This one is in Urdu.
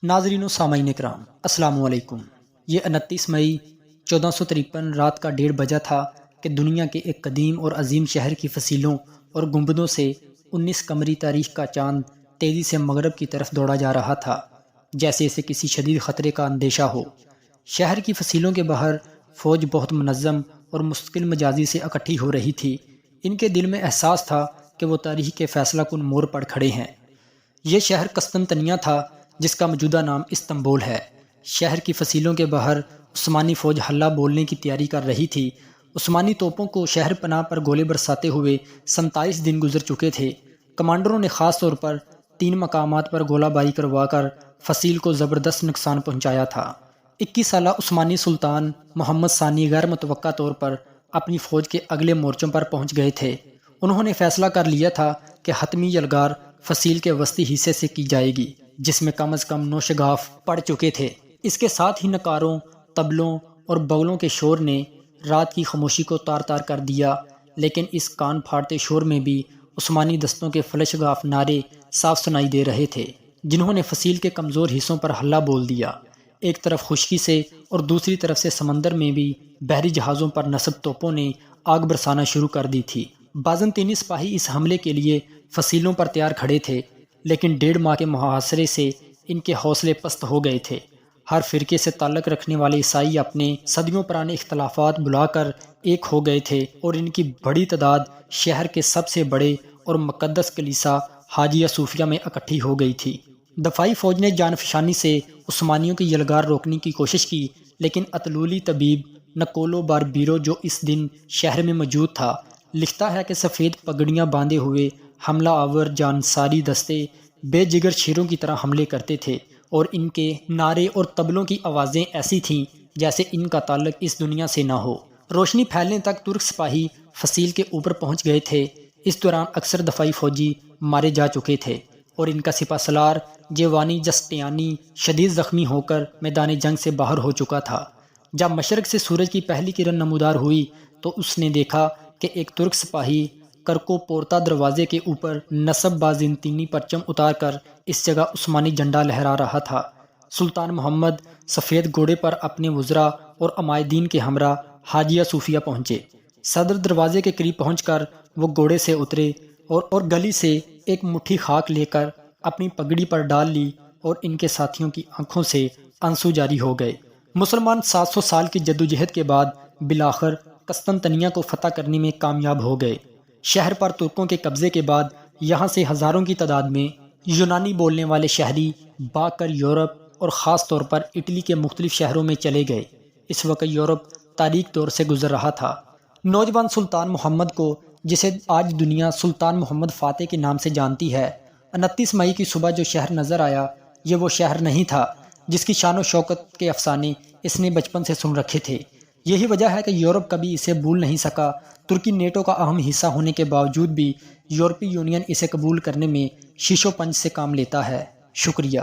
ناظرین و سامعین کرام السلام علیکم۔ یہ 29 مئی 1453 رات کا 1:30 بجا تھا کہ دنیا کے ایک قدیم اور عظیم شہر کی فصیلوں اور گنبدوں سے 19 قمری تاریخ کا چاند تیزی سے مغرب کی طرف دوڑا جا رہا تھا، جیسے اسے کسی شدید خطرے کا اندیشہ ہو۔ شہر کی فصیلوں کے باہر فوج بہت منظم اور مستقل مزاجی سے اکٹھی ہو رہی تھی۔ ان کے دل میں احساس تھا کہ وہ تاریخ کے فیصلہ کن موڑ پر کھڑے ہیں۔ یہ شہر قسطنطنیہ تھا، جس کا موجودہ نام استنبول ہے۔ شہر کی فصیلوں کے باہر عثمانی فوج حلہ بولنے کی تیاری کر رہی تھی۔ عثمانی توپوں کو شہر پناہ پر گولے برساتے ہوئے 47 دن گزر چکے تھے۔ کمانڈروں نے خاص طور پر 3 مقامات پر گولہ باری کروا کر فصیل کو زبردست نقصان پہنچایا تھا۔ 21 سالہ عثمانی سلطان محمد ثانی غیر متوقع طور پر اپنی فوج کے اگلے مورچوں پر پہنچ گئے تھے۔ انہوں نے فیصلہ کر لیا تھا کہ حتمی یلغار فصیل کے وسطی حصے سے کی جائے گی، جس میں کم از کم 9 شگاف پڑ چکے تھے۔ اس کے ساتھ ہی نکاروں، طبلوں اور بگلوں کے شور نے رات کی خاموشی کو تار تار کر دیا، لیکن اس کان پھاڑتے شور میں بھی عثمانی دستوں کے فلشگاف نعرے صاف سنائی دے رہے تھے، جنہوں نے فصیل کے کمزور حصوں پر حلہ بول دیا۔ ایک طرف خشکی سے اور دوسری طرف سے سمندر میں بھی بحری جہازوں پر نصب توپوں نے آگ برسانا شروع کر دی تھی۔ بازنطینی سپاہی اس حملے کے لیے فصیلوں پر تیار کھڑے تھے، لیکن 1.5 ماہ کے محاصرے سے ان کے حوصلے پست ہو گئے تھے۔ ہر فرقے سے تعلق رکھنے والے عیسائی اپنے صدیوں پرانے اختلافات بھلا کر ایک ہو گئے تھے، اور ان کی بڑی تعداد شہر کے سب سے بڑے اور مقدس کلیسا حاجیہ صوفیہ میں اکٹھی ہو گئی تھی۔ دفاعی فوج نے جان فشانی سے عثمانیوں کی یلغار روکنے کی کوشش کی، لیکن اتلولی طبیب نکولو باربیرو، جو اس دن شہر میں موجود تھا، لکھتا ہے کہ سفید پگڑیاں باندھے ہوئے حملہ آور جانساری دستے بے جگر شیروں کی طرح حملے کرتے تھے، اور ان کے نعرے اور طبلوں کی آوازیں ایسی تھیں جیسے ان کا تعلق اس دنیا سے نہ ہو۔ روشنی پھیلنے تک ترک سپاہی فصیل کے اوپر پہنچ گئے تھے۔ اس دوران اکثر دفاعی فوجی مارے جا چکے تھے، اور ان کا سپہ سالار جیوانی جسٹیانی شدید زخمی ہو کر میدان جنگ سے باہر ہو چکا تھا۔ جب مشرق سے سورج کی پہلی کرن نمودار ہوئی تو اس نے دیکھا کہ ایک ترک سپاہی کرکو پورتا دروازے کے اوپر نصب بازنطینی پرچم اتار کر اس جگہ عثمانی جھنڈا لہرا رہا تھا۔ سلطان محمد سفید گھوڑے پر اپنے وزراء اور عمائدین کے ہمراہ حاجیہ صوفیہ پہنچے۔ صدر دروازے کے قریب پہنچ کر وہ گھوڑے سے اترے اور گلی سے ایک مٹھی خاک لے کر اپنی پگڑی پر ڈال لی، اور ان کے ساتھیوں کی آنکھوں سے آنسو جاری ہو گئے۔ مسلمان 700 سال کی جدوجہد کے بعد بالآخر قسطنطنیہ کو فتح کرنے میں کامیاب ہو گئے۔ شہر پر ترکوں کے قبضے کے بعد یہاں سے ہزاروں کی تعداد میں یونانی بولنے والے شہری بھاگ کر یورپ اور خاص طور پر اٹلی کے مختلف شہروں میں چلے گئے۔ اس وقت یورپ تاریک دور سے گزر رہا تھا۔ نوجوان سلطان محمد کو، جسے آج دنیا سلطان محمد فاتح کے نام سے جانتی ہے، 29 مئی کی صبح جو شہر نظر آیا، یہ وہ شہر نہیں تھا جس کی شان و شوکت کے افسانے اس نے بچپن سے سن رکھے تھے۔ یہی وجہ ہے کہ یورپ کبھی اسے بھول نہیں سکا۔ ترکی نیٹو کا اہم حصہ ہونے کے باوجود بھی یورپی یونین اسے قبول کرنے میں شیش و پنج سے کام لیتا ہے۔ شکریہ۔